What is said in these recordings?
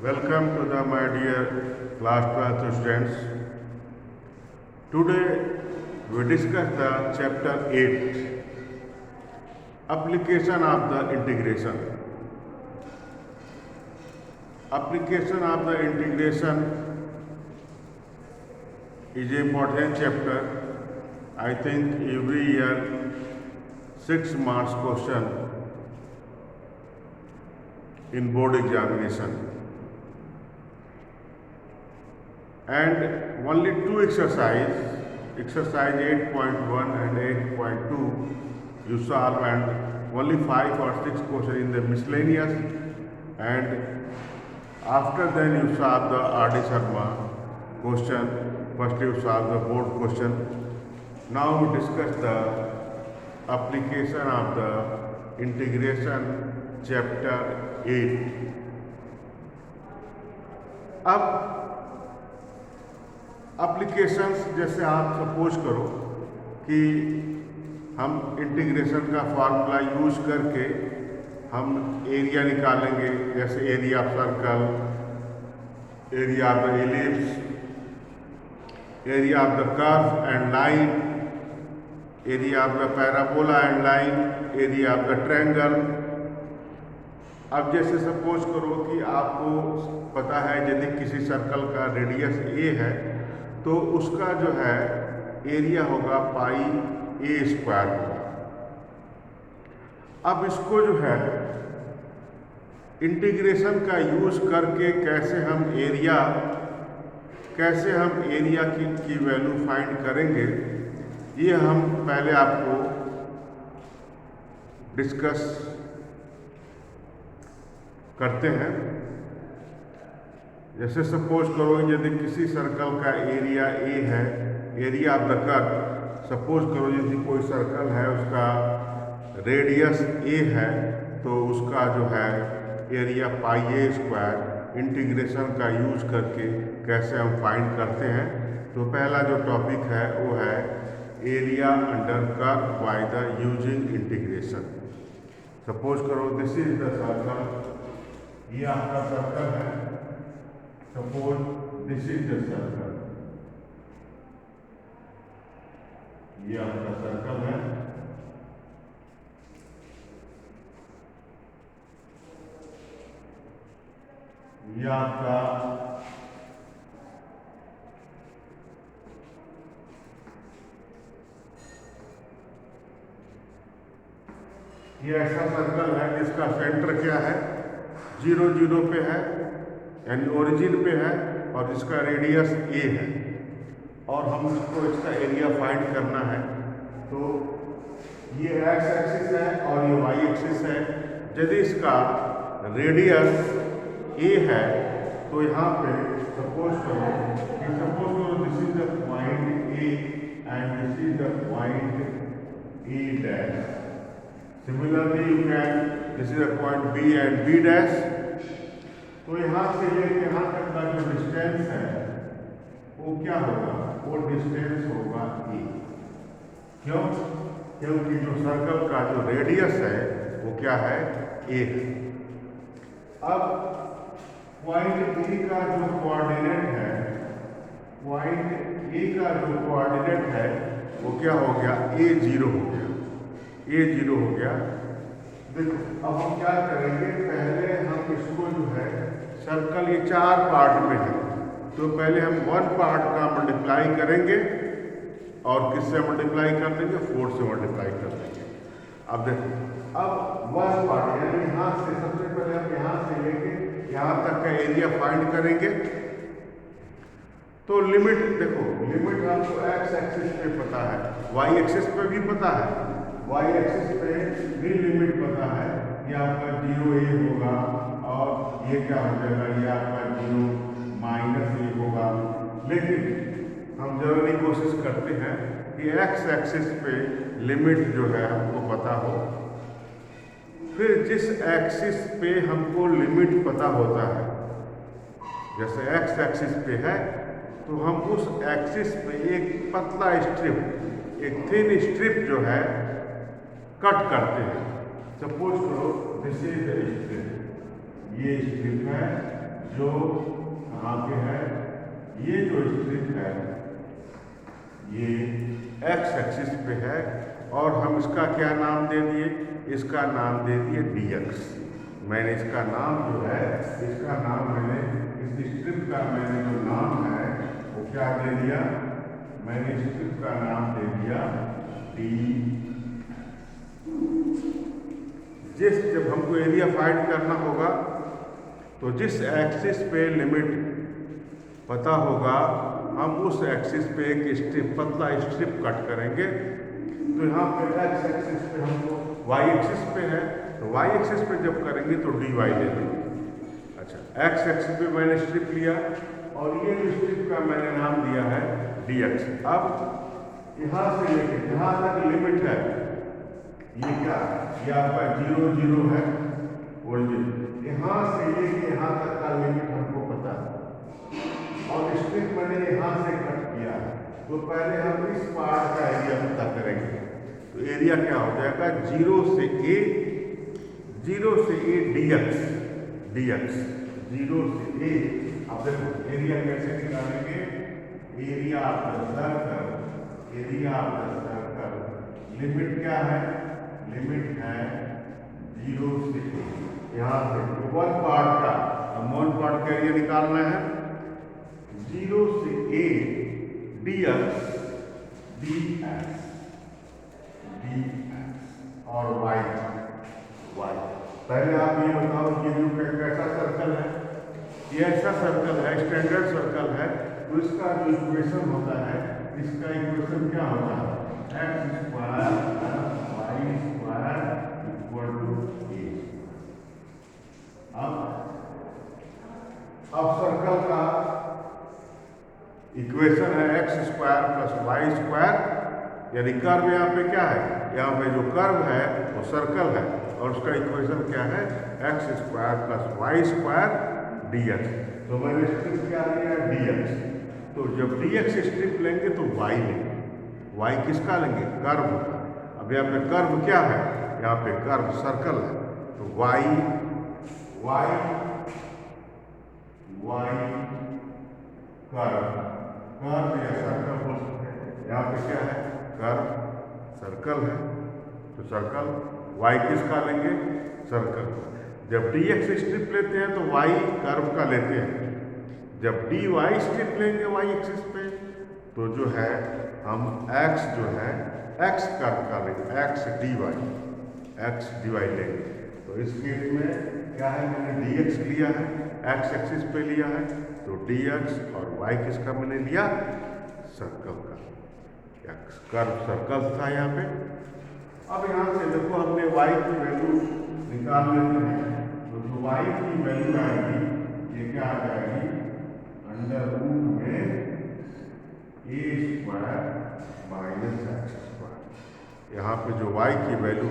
Welcome to the my dear class 12th students. Today we discuss the chapter 8 application of the integration. Application of the integration is an important chapter. I think every year 6 marks question in board examination. And only two exercise 8.1 and 8.2 you solve, and only 5 or 6 questions in the miscellaneous, and after then you solve the R.D. Sharma question. First you solve the board question. Now we discuss the application of the integration chapter 8. अब applications जैसे आप suppose करो कि हम integration का formula use करके हम area निकालेंगे, जैसे area of circle, area of the ellipse, area of the curve and line, area of the parabola and line, area of the triangle. अब जैसे सपोज करो कि आपको पता है यदि किसी सर्कल का रेडियस ए है तो उसका जो है एरिया होगा पाई ए स्क्वायर होगा। अब इसको जो है इंटीग्रेशन का यूज करके कैसे हम एरिया की वैल्यू फाइंड करेंगे, ये हम पहले आपको डिस्कस करते हैं। जैसे सपोज करो यदि किसी सर्कल का एरिया ए है, area of the curve, suppose करो यदि कोई सर्कल है उसका रेडियस ए है तो उसका जो है area pi a square integration का यूज करके कैसे हम फाइंड करते हैं। तो पहला जो टॉपिक है वो है area under curve by the using integration. Suppose करो दिस इज द सर्कल, ये आपका सर्कल है। Suppose this is the circle, ये आपका सर्कल है। ये आपका ये ऐसा सर्कल है जिसका सेंटर क्या है, 0 0 पे है, यानी ओरिजिन पे है, और इसका रेडियस ए है, और हम इसका एरिया फाइंड करना है। तो ये एक्स एक्सिस है और ये वाई एक्सिस है। यदि इसका रेडियस ए है तो यहाँ पे सपोज करो this is the point A and this is the point A dash. Similarly you can this is the point B and B dash. तो यहाँ से लेकर यहाँ तक का जो डिस्टेंस है वो क्या होगा, वो डिस्टेंस होगा ए। क्यों? क्योंकि जो सर्कल का जो रेडियस है वो क्या है, ए है। अब पॉइंट ए का जो कोऑर्डिनेट है, वो क्या हो गया, ए 0 हो गया। देखो अब हम क्या करेंगे, पहले हम इसको जो है सर्कल ये 4 पार्ट में है, तो पहले हम 1 पार्ट का मल्टीप्लाई करेंगे, और किससे मल्टीप्लाई कर देंगे, 4 से मल्टीप्लाई कर देंगे। अब देखो अब 1 पार्ट यानी यहाँ से सबसे पहले हम यहाँ से लेके यहाँ तक का एरिया फाइंड करेंगे। तो लिमिट देखो, लिमिट हमको एक्स एक्सिस पे पता है, वाई एक्सिस पे भी पता है, वाई एक्सिस पे भी लिमिट पता है। ये आपका 0 ए होगा, और ये क्या हो जाएगा, ये आपका 0 माइनस ए होगा। लेकिन हम जरूरी कोशिश करते हैं कि एक्स एक्सिस पे लिमिट जो है हमको पता हो। फिर जिस एक्सिस पे हमको लिमिट पता होता है, जैसे एक्स एक्सिस पे है तो हम उस एक्सिस पे एक पतला स्ट्रिप, एक थिन स्ट्रिप जो है कट करते हैं। सपोज करो दिस इज द स्ट्रिप, ये स्ट्रिप है जो कहाँ पे है, ये जो स्ट्रिप है ये एक्स एक्सिस पे है और हम इसका क्या नाम दे दिए, इसका नाम दे दिए dx। मैंने इसका नाम जो है, इसका नाम मैंने इस स्ट्रिप का मैंने जो नाम है वो क्या दे दिया, मैंने स्ट्रिप का नाम दे दिया डी। जब हमको एरिया फाइंड करना होगा तो जिस एक्सिस पे लिमिट पता होगा हम उस एक्सिस पे एक स्ट्रिप, पतला स्ट्रिप कट करेंगे। तो यहाँ पे एक्स एक्सिस पे हमको वाई एक्सिस पे है, तो वाई एक्सिस पे जब करेंगे तो डी वाई ले लेंगे। अच्छा, एक्स एक्सिस पे मैंने स्ट्रिप लिया और ये जो स्ट्रिप का मैंने नाम दिया है डी एक्स। अब यहाँ से लेके जहाँ तक लिमिट है, ये क्या, ये आपका 0 0 है वोल्टेज, यहाँ से लेके यहाँ तक का लिमिट हमको पता है और स्ट्रिप मैंने यहाँ से कट किया है। तो पहले हम इस पार्ट का एरिया पता करेंगे। तो एरिया क्या हो जाएगा, 0 से a dx, 0 से a। अब देखो एरिया कैसे निकालेंगे, area of the circle, area of the circle, limit क्या है, लिमिट है 0 से a। यहाँ से वन पार्ट का, हम वन पार्ट का एरिया निकालना है, 0 से a dx और y। पहले आप ये बताओ ये जो कैसा सर्कल है, ये ऐसा सर्कल है, स्टैंडर्ड सर्कल है, तो इसका जो इक्वेशन होता है, इसका इक्वेशन क्या होता है, x square y square equal to a। अब सर्कल का इक्वेशन है x square plus Y square, यानी कर्व यहाँ पे क्या है, यहाँ पे जो कर्व है वो सर्कल है और उसका इक्वेशन क्या है, x square plus Y square dx। तो मैंने स्ट्रिप क्या लिया, dx। तो जब dx स्ट्रिप लेंगे तो y लेंगे, y किसका लेंगे, कर्व। अब यहाँ पे कर्व क्या है, यहाँ पे कर्व सर्कल है, तो y कर्व या सर्कल बोल सकते हैं। यहाँ पे क्या है, कर्व सर्कल है, तो सर्कल y किसका लेंगे, सर्कल। जब dx स्ट्रिप लेते हैं तो y कर्व का लेते हैं, जब dy स्ट्रिप लेंगे y एक्सिस पे तो जो है हम x जो है x कर्व का लेंगे, x dy लेंगे। तो इस केस में क्या है, मैंने dx लिया है, x एक्सिस पे लिया है, तो dx और y किसका मैंने लिया, सर्कल का, कर्व सर्कल था यहाँ पे। अब यहाँ से देखो हमने y की वैल्यू निकाल लेते हैं, तो जो y की वैल्यू आएगी ये क्या आ जाएगी, अंडर रूट में a square minus x square. यहाँ पे जो y की वैल्यू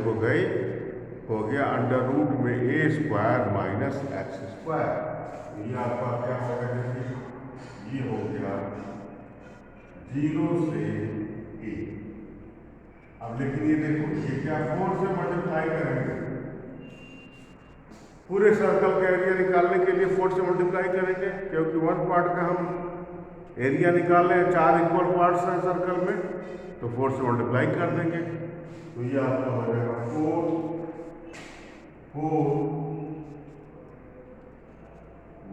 हो गया अंडर रूट में a square minus x square. ये आपका क्या होगा, देखिए ये हो गया 0 से a। अब लेकिन ये देखो ये क्या 4 से मल्टीप्लाई करेंगे, पूरे सर्कल का एरिया निकालने के लिए 4 से मल्टीप्लाई करेंगे, क्योंकि वन पार्ट का हम एरिया निकाल रहे हैं, 4 इक्वल पार्ट्स हैं सर्कल में, तो 4 से मल्टीप्लाई कर देंगे। तो ये आपका हो जाएगा 4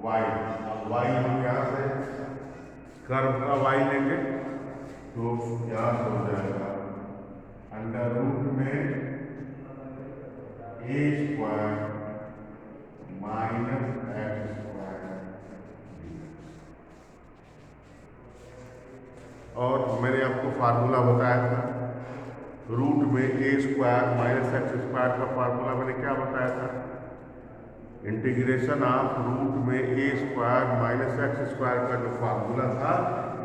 y। अब y हम यहाँ से कर्व का y लेंगे, तो यहाँ से हो जाएगा अंडर रूट में a square minus x square. और मैंने आपको फार्मूला बताया था, रूट में a square minus x square का फार्मूला मैंने क्या बताया था, इंटीग्रेशन ऑफ रूट में a square minus x square का जो फार्मूला था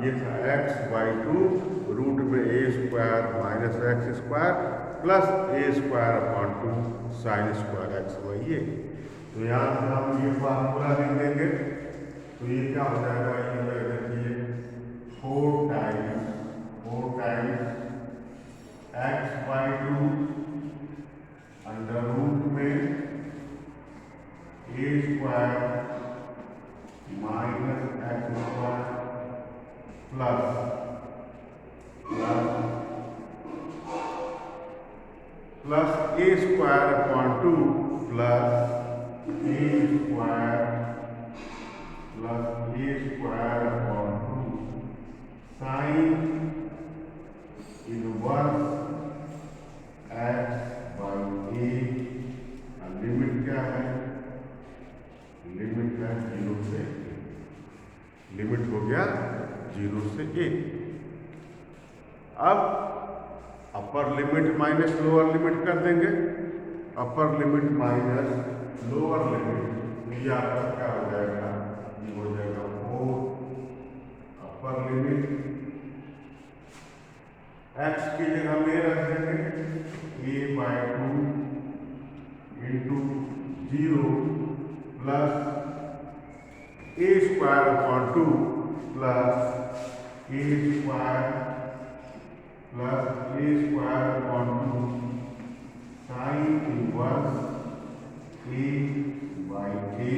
ये था x/2 रूट में a square minus x square plus a square upon 2 sine square x/a। तो यहाँ से हम ये फार्मूला लिख देंगे, तो ये क्या हो जाएगा, ये देखिए 4 टाइम्स x/2 अंडर रूट में a square minus x square plus A square upon 2 plus A square upon 2 sine inverse x by A. Limit क्या है? लिमिट है 0 से a। लिमिट हो गया 0 से a। अब upper limit minus lower limit कर देंगे। अपर लिमिट माइनस लोअर लिमिट, ये आपका क्या हो जाएगा? ये हो जाएगा 4 अपर लिमिट x की जगह में रख देंगे a/2 into 0 plus A square upon 2 plus A square upon 2 sine inverse A by A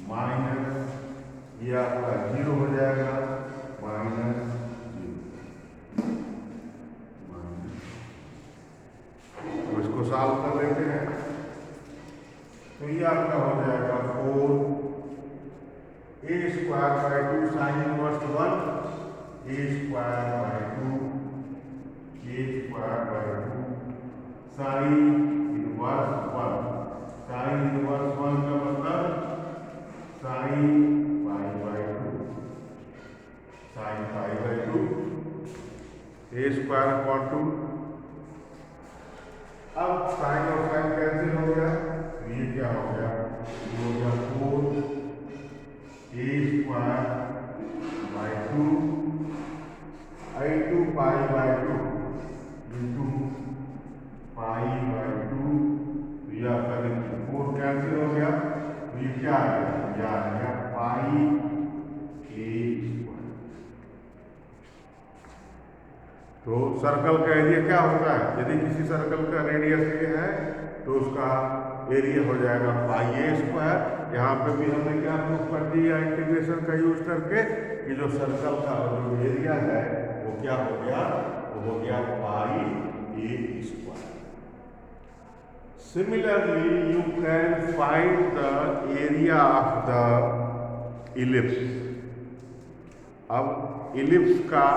minus, ये आपका 0 हो जाएगा, माइनस 0। तो इसको सॉल्व कर लेते हैं। तो ये आपका हो जाएगा 4 a square by 2 sine inverse 1 a square by 2 sine inverse 1। Sine inverse 1 का मतलब sine pi by 2 a square upon 2। अब साइन और साइन कैंसिल हो गया, ये क्या हो गया? ये हो गया 4 a square by 2 into pi by 2 into pi by 2। ये आपका 4 कैंसिल हो गया, तो ये क्या आ गया? ये आ गया पाई ए स्क्वायर। तो सर्कल का एरिया क्या होता है? यदि किसी सर्कल का रेडियस ये है तो उसका एरिया हो जाएगा पाई ए स्क्वायर। यहाँ पे भी हमने क्या प्रूफ कर दिया इंटीग्रेशन का यूज करके कि जो सर्कल का जो एरिया है वो क्या हो गया? वो हो गया pi a square. Similarly you can find the area of the ellipse. अब इलिप्स का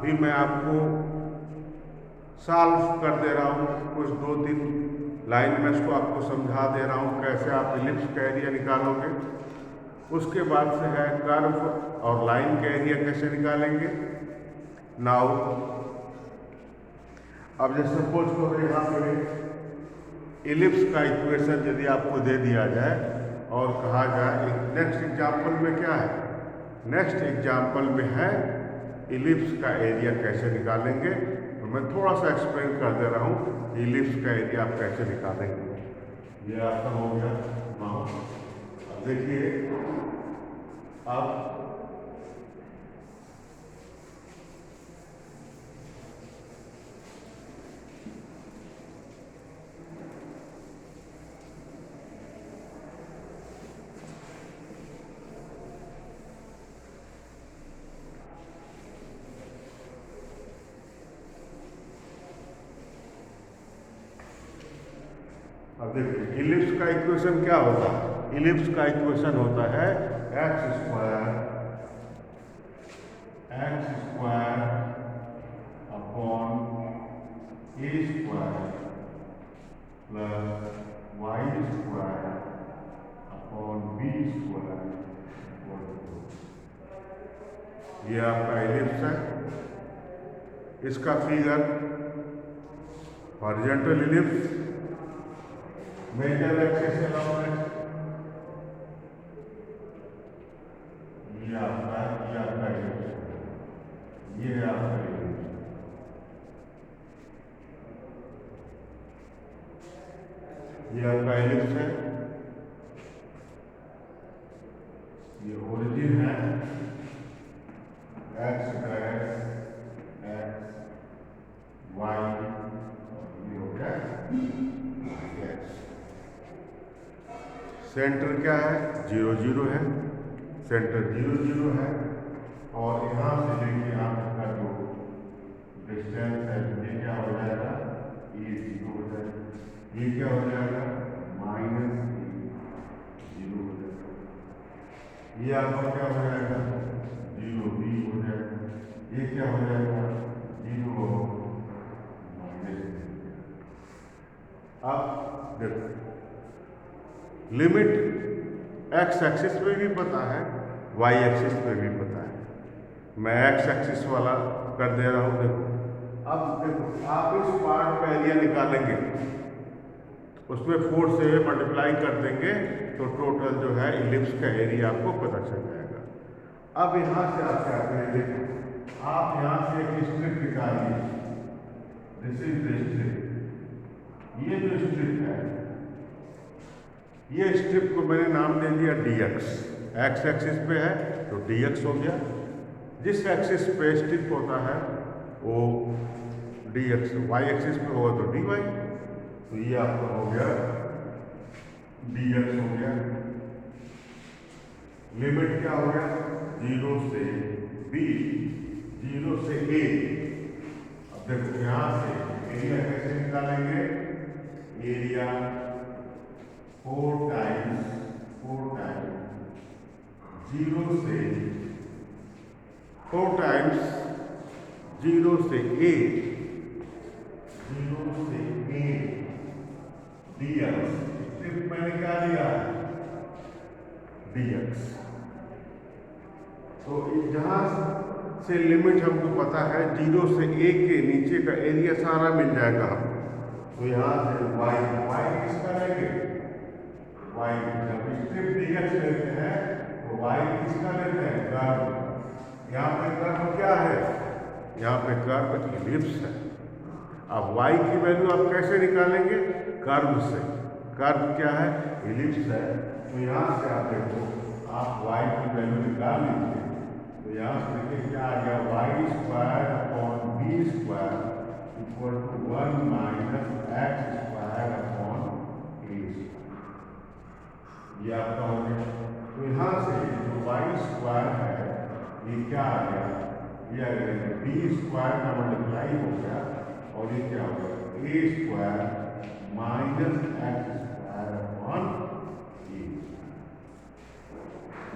भी मैं आपको सॉल्व कर दे रहा हूँ, कुछ 2-3 लाइन में इसको आपको समझा दे रहा हूँ कैसे आप इलिप्स का एरिया निकालोगे। उसके बाद से है कर्व और लाइन का एरिया कैसे निकालेंगे। नाउ अब जैसे सपोज करो यहाँ पे इलिप्स का इक्वेशन यदि आपको दे दिया जाए और कहा जाए नेक्स्ट एग्जाम्पल में क्या है? नेक्स्ट एग्जाम्पल में है इलिप्स का एरिया कैसे निकालेंगे। तो मैं थोड़ा सा एक्सप्लेन कर दे रहा हूँ इलिप्स का एरिया आप कैसे निकालेंगे। ये आपका हो गया। अब देखिए, अब देखिए इलिप्स का इक्वेशन क्या होता है? इलिप्स का इक्वेशन होता है x square upon a square plus Y square upon b square. ये आपका इलिप्स है। इसका figure horizontal ellipse, major axis along ये आपका इलिप्स, ये आपका इलिप्स। ये आपका इलिप्स है। ये ओरिजिन है एक्स डैश एक्स वाई, ये हो गया एक्स। सेंटर क्या है, 0 0 है, सेंटर 0 0 है, और यहाँ से लेके यहाँ तक का जो डिस्टेंस है ये क्या हो जाएगा, ये 0 हो जाएगा, ये क्या हो जाएगा -0 हो जाएगा, ये आपका क्या हो जाएगा 0 b हो जाएगा, ये क्या हो जाएगा 0 अब देखो लिमिट एक्स एक्सिस पे भी पता है, वाई एक्सिस पे भी पता है, मैं एक्स एक्सिस वाला कर दे रहा हूँ। देखो अब देखो आप इस पार्ट का एरिया निकालेंगे, उसमें 4 से मल्टीप्लाई कर देंगे तो टोटल जो है इलिप्स का एरिया आपको पता चल जाएगा। अब यहाँ से आप क्या करें, देखो आप यहाँ से एक स्ट्रिप निकालिए, दिस इज द स्ट्रिप, ये जो स्ट्रिप है ये स्ट्रिप को मैंने नाम दे दिया dx, एक्स एक्सिस पे है तो dx हो गया, जिस एक्सिस पे स्ट्रिप होता है वो dx, वाई एक्सिस पे होगा तो dy, तो ये आपका हो गया dx हो गया। लिमिट क्या हो गया 0 से b, 0 से a। अब देखो यहाँ से एरिया कैसे निकालेंगे, एरिया 4 टाइम्स 0 से 4 टाइम्स 0 से a, 0 से a dx, स्ट्रिप मैंने क्या लिया dx। तो जहां से लिमिट हमको पता है 0 से a के नीचे का एरिया सारा मिल जाएगा हमको, तो यहाँ से y किसका लेंगे, y, जब स्ट्रिप dx लेते हैं तो y किसका लेते हैं, कर्व। यहाँ पे कर्व क्या है, यहाँ पे कर्व इलिप्स है। अब y की वैल्यू आप कैसे निकालेंगे, कर्व से, कर्व क्या है इलिप्स है, तो यहाँ से आप देखो आप y की वैल्यू निकाल लीजिए, तो यहाँ से देखिए क्या आ गया, y² / b² equal to 1 - x² / a², ये आपका हो गया। तो यहाँ से जो y² है ये क्या आ गया, ये आ गया b² का मल्टीप्लाई हो गया, और ये क्या हो गया a² - x² / a।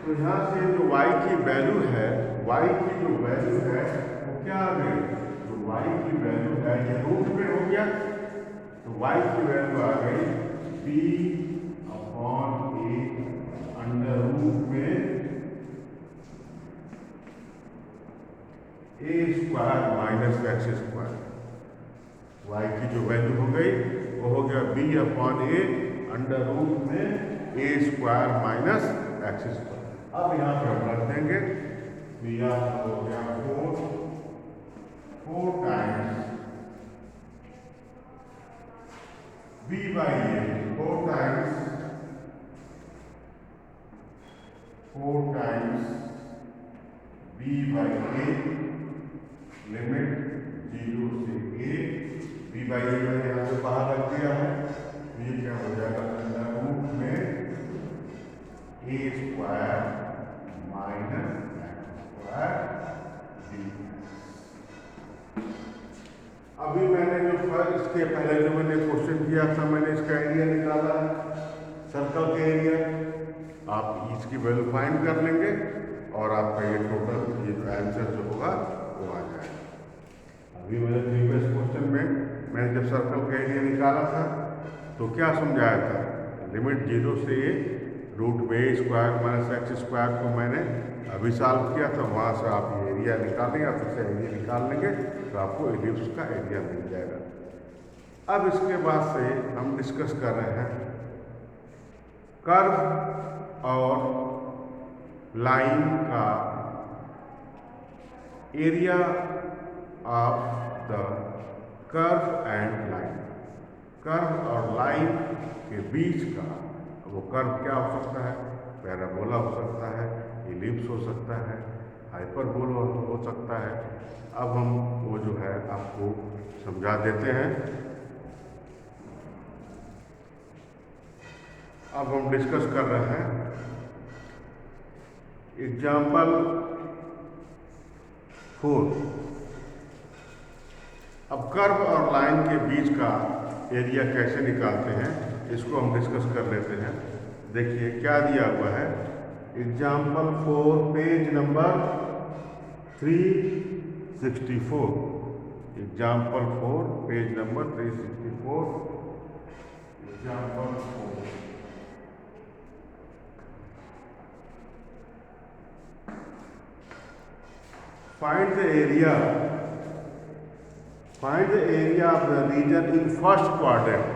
तो यहाँ से जो y की वैल्यू है, y की जो वैल्यू है वो क्या आ गई, जो y की वैल्यू है ये रूट में हो गया, तो y की वैल्यू आ गई b/a अंडर रूट में a² - x²। y की जो वैल्यू हो गई वो हो गया b/a अंडर रूट में a² - x²। अब यहाँ पे हम रख देंगे, तो यह हो गया 4 times b/a, 4 times b/a, limit 0 से a, b/a मैंने यहाँ से बाहर रख दिया है, ये क्या हो जाएगा अंडर रूट में a² अभी मैंने जो इसके पहले जो मैंने क्वेश्चन किया था, मैंने इसका एरिया निकाला, सर्कल का एरिया, आप इसकी वैल्यू फाइंड कर लेंगे और आपका ये टोटल ये जो आंसर जो होगा वो आ जाएगा। अभी मेरे प्रीवियस क्वेश्चन में मैंने जब सर्कल का एरिया निकाला था तो क्या समझाया था, लिमिट 0 से रूट में a² - x² को मैंने अभी सॉल्व किया था, वहाँ से आप ये एरिया निकालेंगे, आप इसे एरिया निकाल लेंगे तो आपको इलिप्स का एरिया मिल जाएगा। अब इसके बाद से हम डिस्कस कर रहे हैं कर्व और लाइन का area of the curve and line. Curve और लाइन के बीच का वो कर्व क्या हो सकता है, पैराबोला हो सकता है, इलिप्स हो सकता है, हाइपरबोला हो सकता है। अब हम वो जो है आपको समझा देते हैं। अब हम डिस्कस कर रहे हैं एग्जाम्पल 4। अब कर्व और लाइन के बीच का एरिया कैसे निकालते हैं इसको हम डिस्कस कर लेते हैं। देखिए क्या दिया हुआ है, example 4 page number 364। Example 4 page number 364। Example 4। Find the area of the region in first quadrant.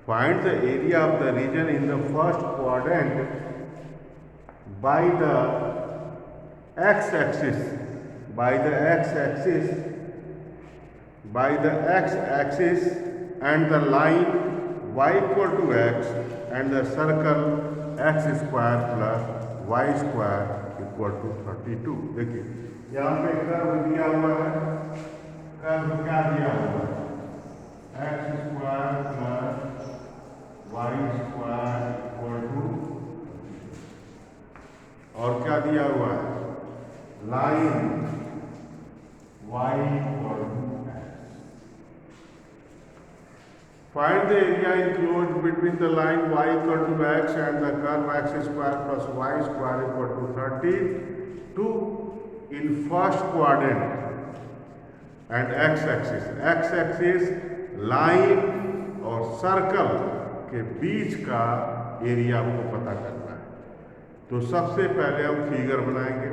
Find the area of the region in the first quadrant by the x-axis. By the x-axis and the line y equal to x and the circle x square plus y square equal to 32। देखिए यहाँ पे curve दिया हुआ है, curve क्या दिया हुआ है, x square plus Y square equal to, और क्या दिया हुआ है, line Y equal to X. Find the area enclosed between the line y equal to x and the curve x square plus y square equal to 32 in first quadrant and x-axis। x-axis line और circle के बीच का area हमको पता करना है। तो सबसे पहले हम फिगर बनाएंगे।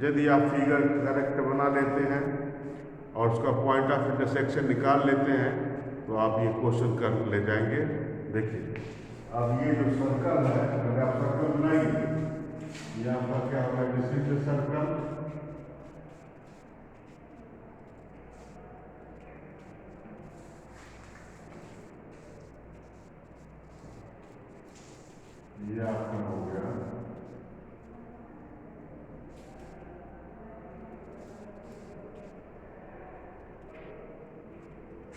यदि आप फिगर करेक्ट बना लेते हैं और उसका पॉइंट ऑफ इंटरसेक्शन निकाल लेते हैं तो आप ये क्वेश्चन कर ले जाएंगे। देखिए अब ये जो सर्कल है, अगर आप सर्कल बनाएंगे, ये आपका क्या होगा, दिस इज द सर्कल, ये आपका हो गया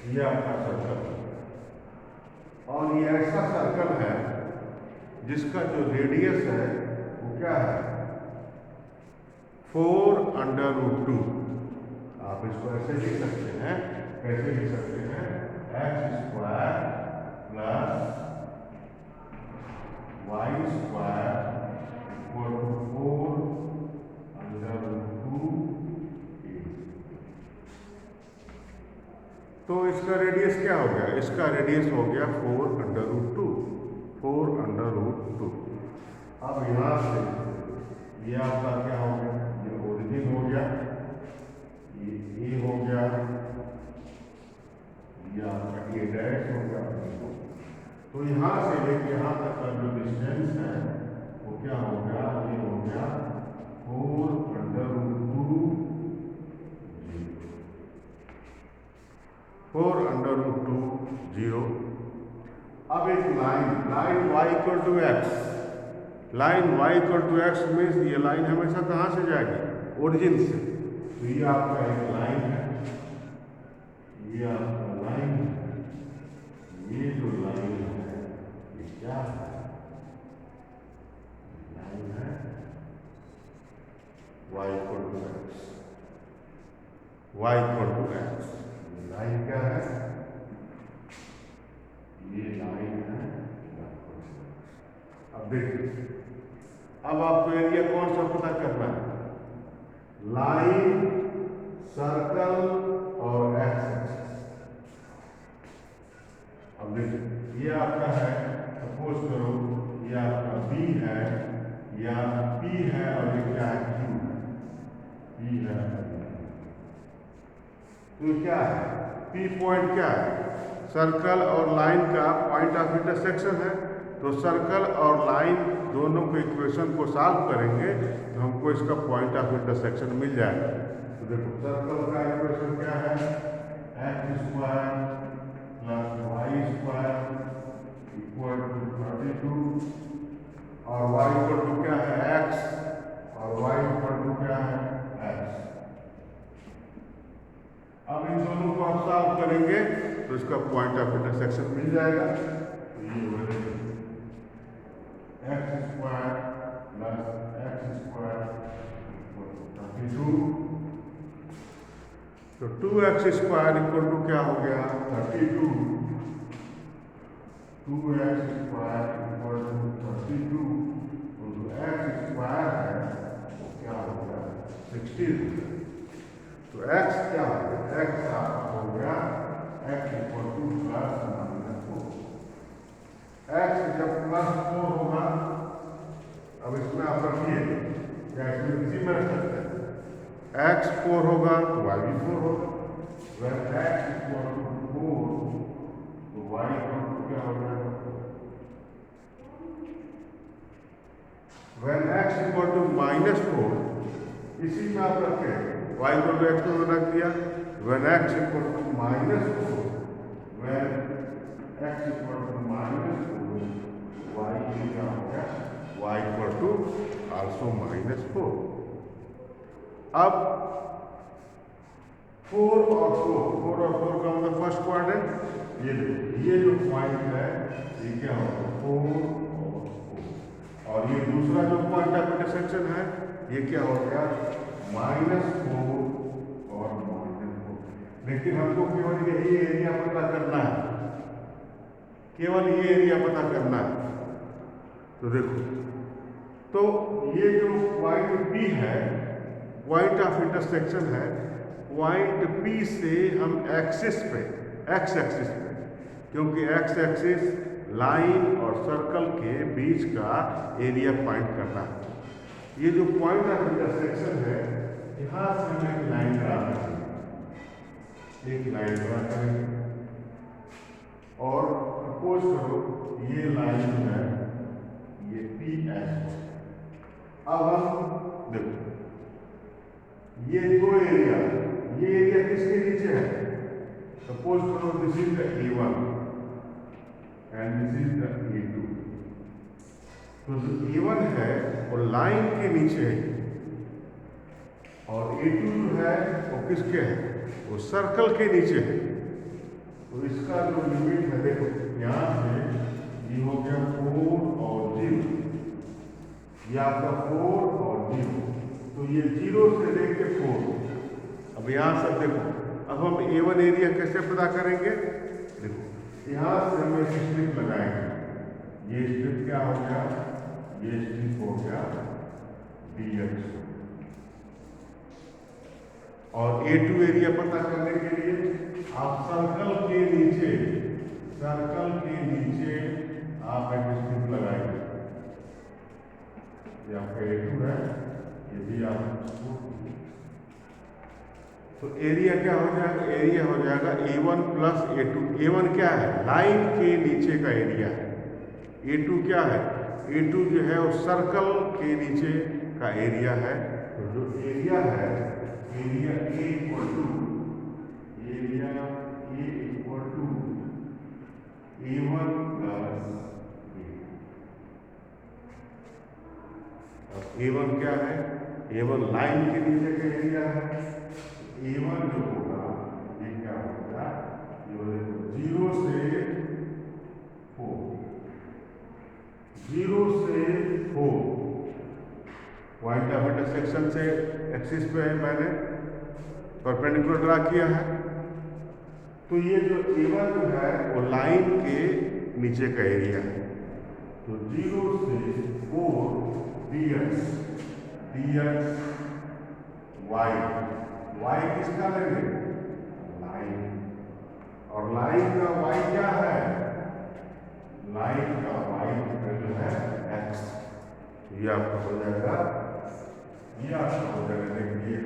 ये आपका सर्कल, और ये ऐसा सर्कल है जिसका जो रेडियस है वो क्या है, 4√2। आप इसको ऐसे लिख सकते हैं, कैसे लिख सकते हैं, X square plus Y square equal to 4√2। तो इसका रेडियस क्या हो गया, इसका रेडियस हो गया 4√2। अब यहाँ से ये आपका क्या हो गया, ये ओरिजिन हो गया, ये ए हो गया, ये आपका ए डैश हो गया। तो यहाँ से लेके यहाँ तक का जो डिस्टेंस है वो क्या हो गया, ये हो गया 4√2। अब एक line y equal to X, line y equal to X means ये लाइन हमेशा कहाँ से जाएगी, ओरिजिन से। तो ये आपका एक लाइन है, ये आपका लाइन है, ये जो लाइन है ये क्या है, लाइन है y equal to X, y equal to X. Line क्या है, ये लाइन है। अब देखिए, अब आपको एरिया कौन सा पता करना है, लाइन, सर्कल और एक्स। अब देखिए ये आपका है, सपोज करो ये आपका बी है या पी है और ये क्या है, क्यू है, पी है। तो क्या है, पी पॉइंट क्या है, सर्कल और लाइन का पॉइंट ऑफ इंटरसेक्शन है। तो सर्कल और लाइन दोनों के इक्वेशन को सॉल्व करेंगे तो हमको इसका पॉइंट ऑफ इंटरसेक्शन मिल जाएगा। तो देखो सर्कल का इक्वेशन क्या है, x square plus Y square equal to 32, और वाई इक्वल टू क्या है, एक्स, और वाई इक्वल टू क्या है, एक्स। अब इन दोनों को आप सॉल्व करेंगे तो इसका पॉइंट ऑफ इंटरसेक्शन मिल जाएगा। तो ये 2x स्क्वायर इक्वल टू क्या हो गया 32, 2x स्क्वायर इक्वल टू 32 तो x स्क्वायर है वो क्या हो गया 16। तो x क्या हो गया x आपका हो गया x equal two plus minus 4। x जब प्लस 4 होगा, अब इसमें आप रखिए क्या इसमें किसी में रख सकते हैं x 4 होगा तो y भी 4 होगा। when x इक्वल टू 4 तो y इक्वल टू क्या हो जाएगा when x इक्वल टू -4 इसी में आप रखें y इक्वल टू x में रख दिया। when x equal to -4 when x equal to -4 y क्या हो गया y इक्वल टू आल्सो -4। अब 4 और 4 का मतलब फर्स्ट क्वाड्रेंट ये जो पॉइंट है ये क्या होगा 4 और ये दूसरा जो पॉइंट ऑफ इंटरसेक्शन है ये क्या हो गया -4 और -4। लेकिन हमको केवल यही एरिया पता करना है, केवल ये एरिया पता करना है। तो देखो, तो ये जो पॉइंट P है पॉइंट ऑफ इंटरसेक्शन है, पॉइंट P से हम एक्सिस पे x एक्सिस पे, क्योंकि x एक्सिस लाइन और सर्कल के बीच का एरिया फाइंड करना है। ये जो पॉइंट ऑफ इंटरसेक्शन है यहाँ से हम एक लाइन ड्रा करेंगे, एक लाइन ड्रा करेंगे और सपोज करो ये लाइन है ये PS। अब हम देखो ये दो एरिया, ये एरिया किसके नीचे है, सपोज करो this is the A1 and this is the A2। तो जो A1 है वो लाइन के नीचे है और A2 जो है वो किसके है, वो सर्कल के नीचे है। तो इसका जो लिमिट है देखो यहाँ से ये हो गया 4 और 0, ये आपका 4 और 0, तो ये 0 से लेके 4। अब यहाँ से देखो, अब हम A1 एरिया कैसे पता करेंगे, देखो यहाँ से हम एक स्ट्रिप लगाएंगे, ये स्ट्रिप क्या हो गया, ये स्ट्रिप हो गया dx। और A2 एरिया पता करने के लिए आप सर्कल के नीचे आप एक स्ट्रिप लगाएंगे, ये आपका A2 है, ये भी आप। तो एरिया क्या हो जाएगा, एरिया हो जाएगा A1 प्लस A2। A1 क्या है, लाइन के नीचे का एरिया है। A2 क्या है, A2 जो है वो सर्कल के नीचे का एरिया है। तो जो एरिया है, area A equal to A1 plus A1 क्या है, A1 लाइन के नीचे का एरिया है। A1 जो होगा ये क्या होगा, ये 0 से 4 पॉइंट ऑफ इंटरसेक्शन से एक्सिस पे मैंने परपेंडिकुलर ड्रा किया है। तो ये जो A1 जो है वो लाइन के नीचे का एरिया है। तो 0 से 4 dx y किसका लेंगे, लाइन, और लाइन का y क्या है, लाइन का y वैल्यू है x। ये आपका हो जाएगा, ये आपका हो जाएगा, देखिए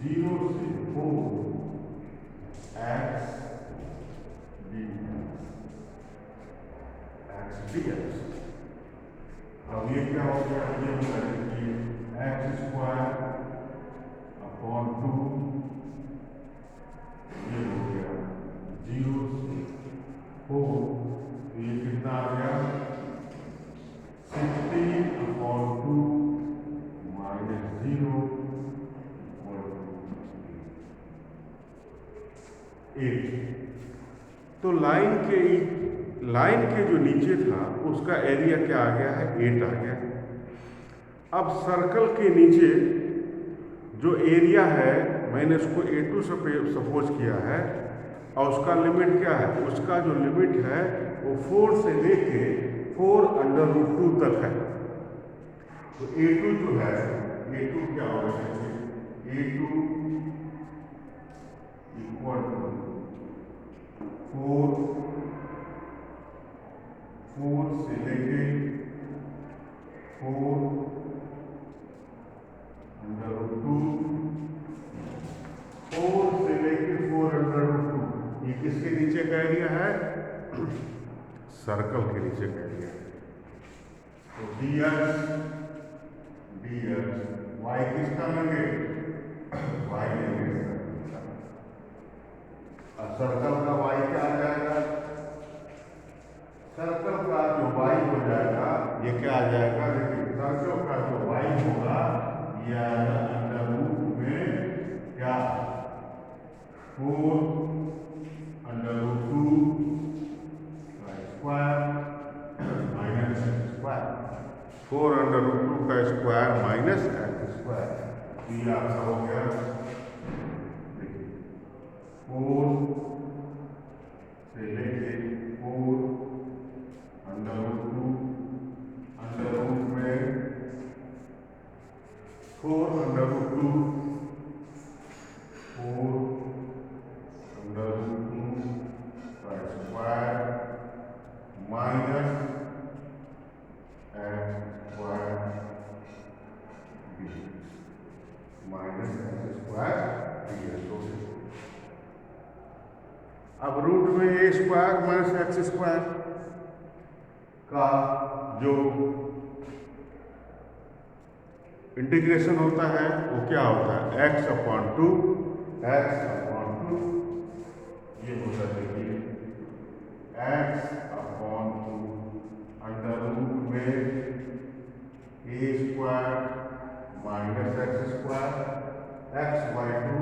0 से 4 x dx। अब ये क्या हो गया, ये हो गया x स्क्वायर अपॉन 2, ये हो गया 0 से 4, तो ये कितना आ गया 16 अपॉन 2 माइनस 0 8। तो लाइन के जो नीचे था उसका एरिया क्या आ गया है, 8 आ गया। अब सर्कल के नीचे जो एरिया है मैंने उसको A2 से सपोज किया है और उसका लिमिट क्या है, उसका जो लिमिट है वो 4 से लेके 4√2 तक है। तो A2 जो है, A2 क्या होगा, A2 इक्वल टू 4 से लेके 4√2, 4 से लेके 4√2, ये किसके नीचे का एरिया है, सर्कल के नीचे का एरिया है। तो dx y किसका लेंगे, y लेंगे सर्कल का y क्या आ जाएगा, सर्कल का जो y हो जाएगा ये क्या आ जाएगा, देखिए सर्कल का जो y होगा ये आएगा अंडर रूट में क्या 4√2 का स्क्वायर माइनस स्क्वायर, 4√2 का स्क्वायर माइनस एक्स स्क्वायर। तो ये आपका हो गया 4 से लेके 4√2 अंडर रूट में 4√2 का square minus x square minus x square ds। अब रूट में a square minus x square का जो इंटीग्रेशन होता है वो क्या होता है, x/2 ये होता है, देखिए x/2 अंडर रूट में a square minus x square x/2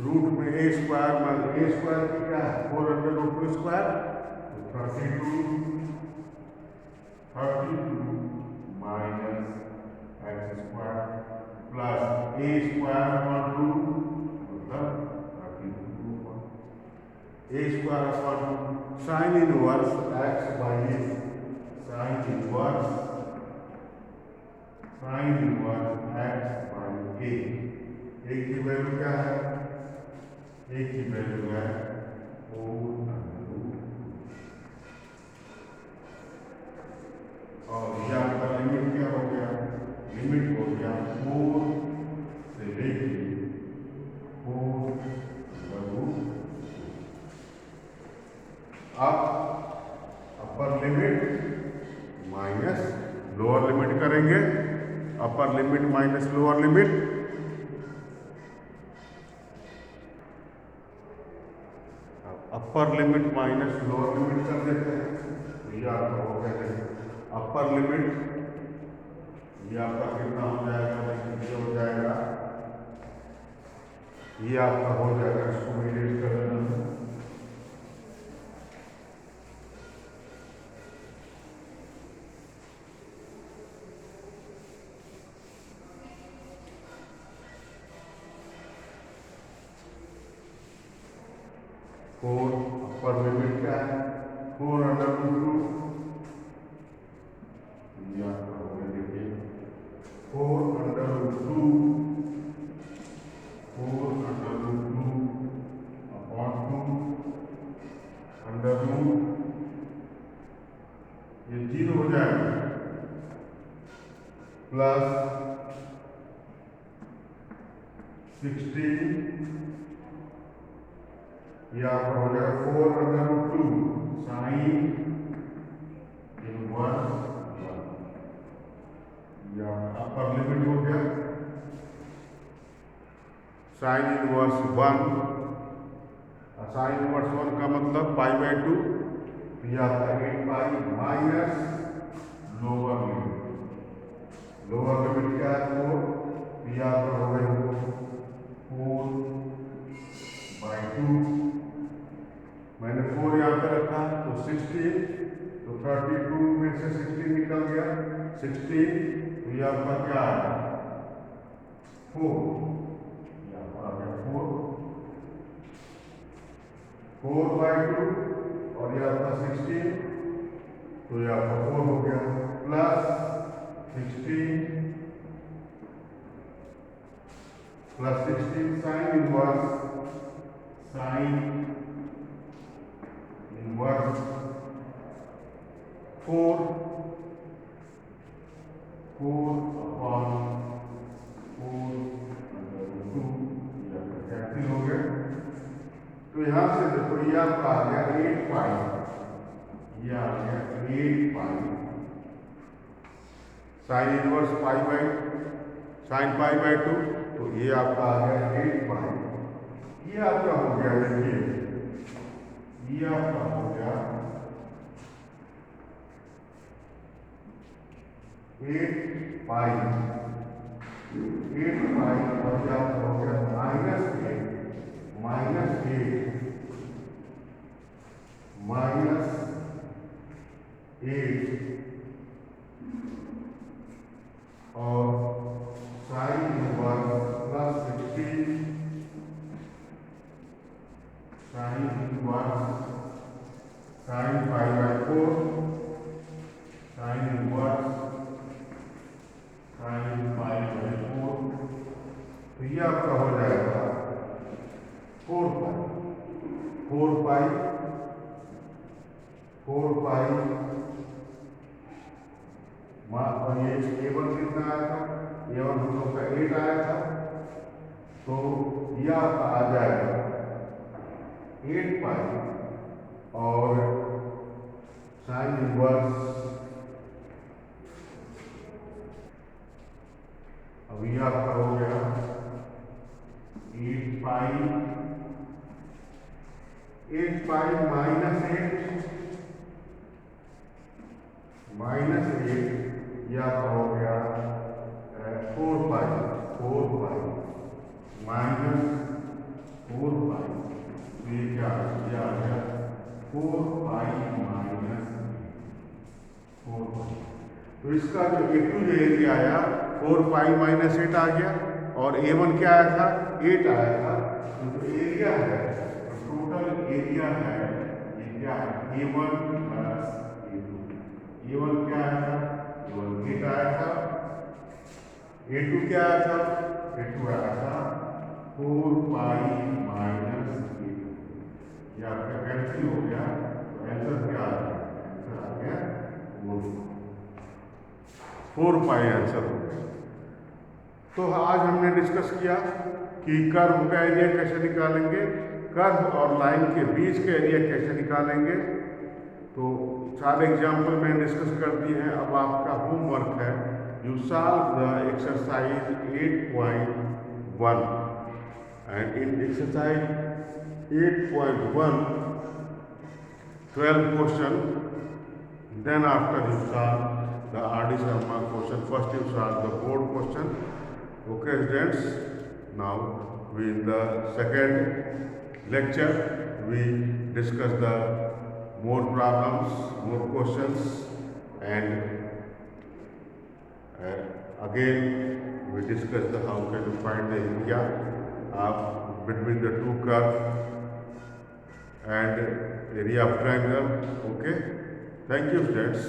root में a square minus a square की क्या है 4√2 स्क्वायर, तो 32 minus x square plus a square मतलब 32 a square sine inverse x by a, sine inverse x by a, a की value क्या है, a की वैल्यू है 4√2 और यह आपका लिमिट क्या हो गया, लिमिट हो गया 4 से लेके 4√2। अब upper limit minus lower limit करेंगे, upper limit minus lower limit, upper limit minus lower limit कर देते हैं। तो ये आपका हो गया अपर लिमिट, ये आपका कितना हो जाएगा, ये हो जाएगा, ये आपका हो जाएगा, इसको इरेज कर देना, फोर अपर लिमिट क्या है 4√2, या देखिए 4√2 अपॉन 2 अंडर रूट, ये 0 हो जाएगा, प्लस 16 या हो जाएगा 4√2 साइन इनवर्स 1, या अपर लिमिट हो गया साइन इनवर्स 1, साइन इनवर्स 1 का मतलब π/2, या 8 pi minus lower limit, lower limit क्या है 4, या हो गया 4/2, मैंने 4 यहाँ पे रखा तो 16, तो 32 में से 16 निकल गया 16, तो ये आपका क्या आया 4, 4/2 और ये आपका 16, तो ये आपका 4 हो गया, प्लस 16 साइन इनवर्स 4 4/4 कैंसिल हो गया। तो यहां से देखो ये आपका आ गया 8 पाई, ये आ गया 8 पाई साइन इनवर्स साइन पाई/2, तो ये आपका आ गया 8 पाई। ये आपका हो गया, देखिए ये आपका हो गया 8 पाई और ये आपका हो गया -8 और sine inverse plus 16 sine inverse sine pi sine inverse sine pi, तो ये आपका हो जाएगा 4 पाई और ये A1 कितना आया था, A1 हम लोग का 8 आया था, तो ये आपका आ जाएगा 8 पाई और साइन इनवर्स, अब ये आपका हो गया 8 पाई -8 ये आपका हो गया 4 पाई -4 पाई, तो ये क्या ये आ गया 4 पाई -4 पाई। तो इसका जो A2 जो एरिया आया 4 पाई -8 आ गया और A1 क्या आया था, 8 आया था। तो जो एरिया है, टोटल एरिया है, ये क्या है A1 प्लस A2। A1 क्या आया था, A1 8 आया था, A2 क्या आया था, A2 आया था 4 पाई -8। ये आपका कैंसिल हो गया, तो आंसर क्या आ गया, आंसर आ गया 4 पाई आंसर हो गया। तो आज हमने डिस्कस किया कि कर्व का एरिया कैसे निकालेंगे, कर्व और लाइन के बीच के एरिया कैसे निकालेंगे। तो 4 एग्जाम्पल मैंने डिस्कस कर दिए हैं। अब आपका होमवर्क है, you solve the exercise 8.1 and in exercise 8.1 12 question, then after you solve the R.D. Sharma question, first you solve the board question. Okay students, now we in the second lecture we discuss the more problems, more questions, and again we discuss the how can you find the area of between the two curves and area of triangle. Okay, thank you students.